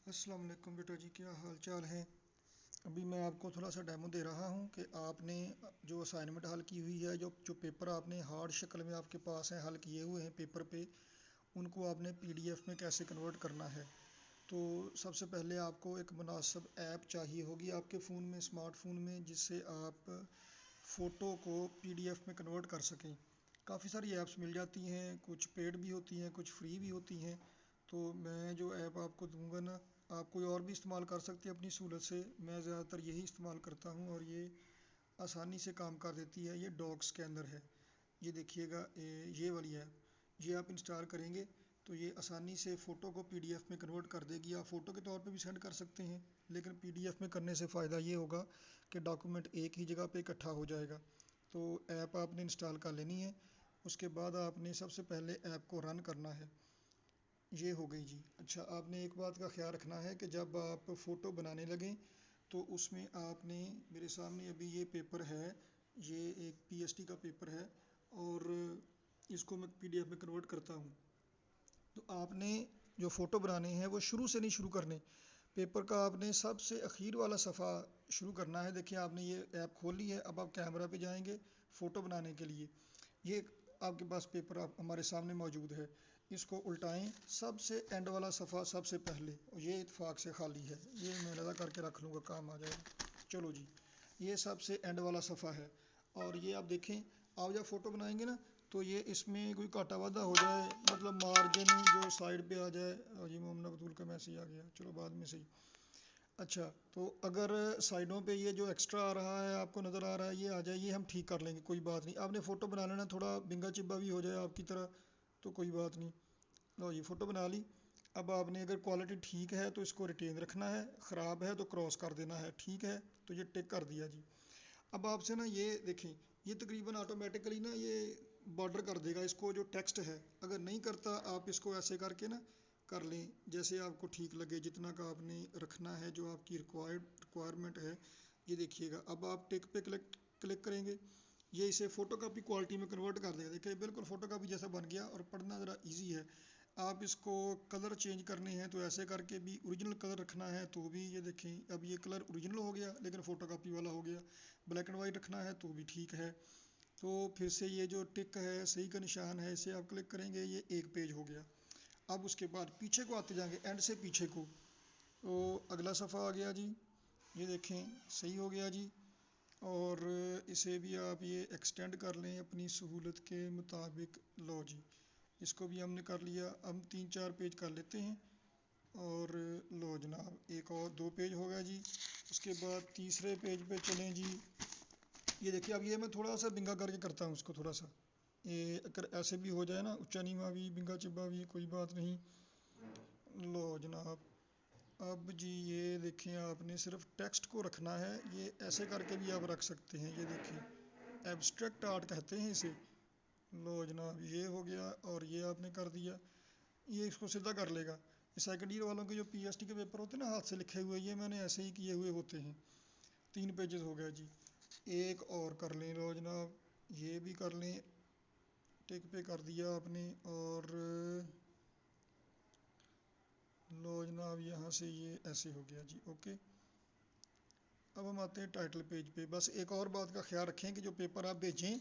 السلام علیکم بیٹا جی، کیا حال چال ہے؟ ابھی میں آپ کو تھوڑا سا ڈیمو دے رہا ہوں کہ آپ نے جو اسائنمنٹ حل کی ہوئی ہے، جو پیپر آپ نے ہارڈ شکل میں آپ کے پاس ہیں حل کیے ہوئے ہیں پیپر پہ، ان کو آپ نے پی ڈی ایف میں کیسے کنورٹ کرنا ہے۔ تو سب سے پہلے آپ کو ایک مناسب ایپ چاہیے ہوگی آپ کے فون میں، اسمارٹ فون میں، جس سے آپ فوٹو کو پی ڈی ایف میں کنورٹ کر سکیں۔ کافی ساری ایپس مل جاتی ہیں، کچھ پیڈ بھی ہوتی ہیں، کچھ فری بھی ہوتی ہیں۔ تو میں جو ایپ آپ کو دوں گا نا، آپ کوئی اور بھی استعمال کر سکتے ہیں اپنی سہولت سے، میں زیادہ تر یہی استعمال کرتا ہوں اور یہ آسانی سے کام کر دیتی ہے۔ یہ ڈاکس کے اندر ہے، یہ دیکھیے گا، یہ والی ایپ یہ آپ انسٹال کریں گے تو یہ آسانی سے فوٹو کو پی ڈی ایف میں کنورٹ کر دے گی۔ آپ فوٹو کے طور پہ بھی سینڈ کر سکتے ہیں، لیکن پی ڈی ایف میں کرنے سے فائدہ یہ ہوگا کہ ڈاکومنٹ ایک ہی جگہ پہ اکٹھا ہو جائے گا۔ تو ایپ آپ نے انسٹال کر لینی ہے، اس کے بعد آپ نے سب سے پہلے ایپ کو رن کرنا ہے۔ یہ ہو گئی جی۔ اچھا، آپ نے ایک بات کا خیال رکھنا ہے کہ جب آپ فوٹو بنانے لگیں تو اس میں آپ نے، میرے سامنے ابھی یہ پیپر ہے، یہ ایک پی ایس ٹی کا پیپر ہے اور اس کو میں پی ڈی ایف میں کنورٹ کرتا ہوں۔ تو آپ نے جو فوٹو بنانے ہیں وہ شروع سے نہیں شروع کرنے، پیپر کا آپ نے سب سے اخیر والا صفحہ شروع کرنا ہے۔ دیکھیں، آپ نے یہ ایپ کھولی ہے، اب آپ کیمرہ پہ جائیں گے فوٹو بنانے کے لیے۔ یہ آپ کے پاس پیپر ہمارے سامنے موجود ہے، اس کو الٹائیں، سب سے اینڈ والا صفحہ سب سے پہلے، یہ اتفاق سے خالی ہے، یہ میں لگا کر کے رکھ لوں گا، کام آ جائے گا۔ چلو جی، یہ سب سے اینڈ والا صفحہ ہے اور یہ آپ دیکھیں، آپ جب فوٹو بنائیں گے نا تو یہ اس میں کوئی کاٹا وعدہ ہو جائے، مطلب مارجن جو سائڈ پہ آ جائے، اور یہ محمد ابدول کا میسیج آ گیا، چلو بعد میں صحیح۔ اچھا، تو اگر سائڈوں پہ یہ جو ایکسٹرا آ رہا ہے آپ کو نظر آ رہا ہے، یہ آ جائے، یہ ہم ٹھیک کر لیں گے، کوئی بات نہیں۔ آپ نے فوٹو بنا لینا، تھوڑا بنگا چبا بھی ہو جائے آپ کی طرح تو کوئی بات نہیں۔ لو یہ فوٹو بنا لی۔ اب آپ نے اگر کوالٹی ٹھیک ہے تو اس کو ریٹین رکھنا ہے، خراب ہے تو کراس کر دینا ہے، ٹھیک ہے تو یہ ٹک کر دیا جی۔ اب آپ سے نا یہ دیکھیں، یہ تقریباً آٹومیٹیکلی نا یہ بارڈر کر دے گا اس کو، جو ٹیکسٹ ہے۔ اگر نہیں کرتا آپ اس کو ایسے کر کے نا کر لیں، جیسے آپ کو ٹھیک لگے، جتنا کا آپ نے رکھنا ہے، جو آپ کی ریکوائرمنٹ ہے۔ یہ دیکھیے گا، اب آپ ٹک پہ کلک کریں گے، یہ اسے فوٹو کاپی کوالٹی میں کنورٹ کر دے گا۔ دیکھیں بالکل فوٹو کاپی جیسا بن گیا، اور پڑھنا ذرا ایزی ہے۔ آپ اس کو کلر چینج کرنے ہیں تو ایسے کر کے بھی، اوریجنل کلر رکھنا ہے تو بھی، یہ دیکھیں اب یہ کلر اوریجنل ہو گیا لیکن فوٹو کاپی والا ہو گیا۔ بلیک اینڈ وائٹ رکھنا ہے تو بھی ٹھیک ہے۔ تو پھر سے یہ جو ٹک ہے، صحیح کا نشان ہے، اسے آپ کلک کریں گے، یہ ایک پیج ہو گیا۔ اب اس کے بعد پیچھے کو آتے جائیں گے، اینڈ سے پیچھے کو، تو اگلا صفحہ آ گیا جی، یہ دیکھیں صحیح ہو گیا جی۔ اور اسے بھی آپ یہ ایکسٹینڈ کر لیں اپنی سہولت کے مطابق۔ لو جی، اس کو بھی ہم نے کر لیا۔ ہم 3-4 پیج کر لیتے ہیں اور لو جناب، ایک اور 2 پیج ہو گیا جی۔ اس کے بعد تیسرے پیج پہ چلیں جی۔ یہ دیکھیے، اب یہ میں تھوڑا سا بنگا کر کے کرتا ہوں اس کو، تھوڑا سا یہ اگر ایسے بھی ہو جائے نا، اونچا نیواں بھی، بنگا چبا بھی، کوئی بات نہیں۔ لو جناب، اب جی یہ دیکھیں، آپ نے صرف ٹیکسٹ کو رکھنا ہے، یہ ایسے کر کے بھی آپ رکھ سکتے ہیں، یہ دیکھیں ایبسٹریکٹ آرٹ کہتے ہیں اسے۔ لو جناب، یہ ہو گیا اور یہ آپ نے کر دیا، یہ اس کو سیدھا کر لے گا۔ سیکنڈ ایئر والوں کے جو پی ایس ٹی کے پیپر ہوتے ہیں نا ہاتھ سے لکھے ہوئے، یہ میں نے ایسے ہی کیے ہوئے ہوتے ہیں۔ 3 پیجز ہو گیا جی، ایک اور کر لیں۔ لو جناب، یہ بھی کر لیں، ٹک پہ کر دیا آپ نے، اور لو جناب یہاں سے یہ ایسے ہو گیا جی، اوکے۔ اب ہم آتے ہیں ٹائٹل پیج پہ۔ بس ایک اور بات کا خیال رکھیں کہ جو پیپر آپ بھیجیں،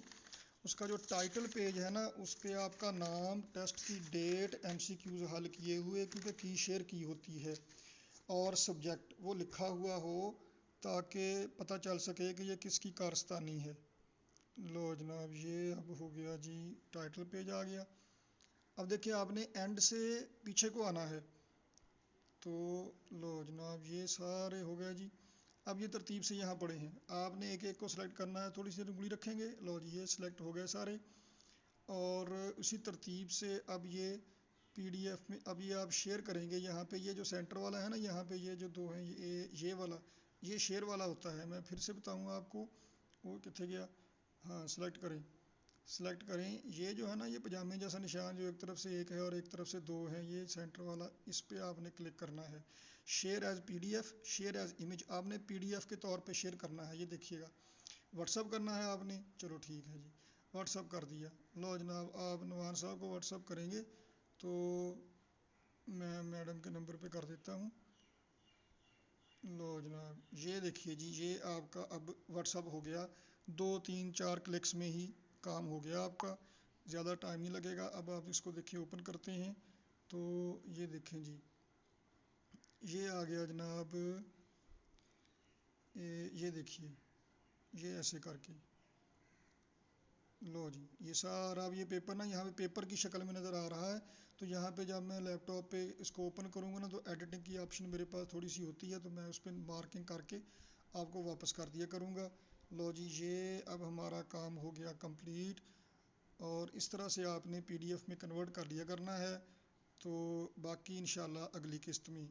اس کا جو ٹائٹل پیج ہے نا، اس پہ آپ کا نام، ٹیسٹ کی ڈیٹ، ایم سی کیوز حل کیے ہوئے، کیونکہ کی شیئر کی ہوتی ہے، اور سبجیکٹ وہ لکھا ہوا ہو تاکہ پتہ چل سکے کہ یہ کس کی کارستانی ہے۔ لو جناب، یہ اب ہو گیا جی، ٹائٹل پیج آ گیا۔ اب دیکھیں، آپ نے اینڈ سے پیچھے کو آنا ہے، تو لو جناب یہ سارے ہو گیا جی۔ اب یہ ترتیب سے یہاں پڑے ہیں، آپ نے ایک ایک کو سلیکٹ کرنا ہے، تھوڑی سی انگلی رکھیں گے، لو جی یہ سلیکٹ ہو گئے سارے۔ اور اسی ترتیب سے اب یہ پی ڈی ایف میں، اب یہ آپ شیئر کریں گے، یہاں پہ یہ جو سینٹر والا ہے نا، یہاں پہ یہ جو 2 ہیں، یہ والا، یہ شیئر والا ہوتا ہے۔ میں پھر سے بتاؤں گا آپ کو، وہ کتنے گیا، ہاں سلیکٹ کریں، سلیکٹ کریں، یہ جو ہے نا، یہ پجامے جیسا نشان جو ایک طرف سے 1 ہے اور ایک طرف سے 2 ہے، یہ سینٹر والا، اس پہ آپ نے کلک کرنا ہے۔ Share as P D F, share as image, آپ نے پی ڈی ایف کے طور پہ شیئر کرنا ہے، یہ دیکھیے گا۔ واٹس اپ کرنا ہے آپ نے، چلو ٹھیک ہے جی، واٹس اپ کر دیا۔ لو جناب، آپ نوان صاحب کو واٹس اپ کریں گے تو میں میڈم کے نمبر پہ کر دیتا ہوں، لو جناب یہ دیکھیے جی، یہ آپ کا اب واٹس اپ ہو گیا، 2 3 4 کلکس میں ہی کام ہو گیا آپ کا، زیادہ ٹائم نہیں لگے گا۔ اب آپ اس کو دیکھیں، اوپن کرتے ہیں تو یہ دیکھیں جی، یہ آ گیا جناب، یہ دیکھیے، یہ ایسے کر کے لو جی، یہ سارا اب یہ پیپر نا یہاں پہ پیپر کی شکل میں نظر آ رہا ہے۔ تو یہاں پہ جب میں لیپ ٹاپ پہ اس کو اوپن کروں گا نا، تو ایڈیٹنگ کی آپشن میرے پاس تھوڑی سی ہوتی ہے، تو میں اس پہ مارکنگ کر کے آپ کو واپس کر دیا کروں گا۔ لو جی، یہ اب ہمارا کام ہو گیا کمپلیٹ، اور اس طرح سے آپ نے PDF میں کنورٹ کر لیا کرنا ہے۔ تو باقی انشاءاللہ اگلی قسط میں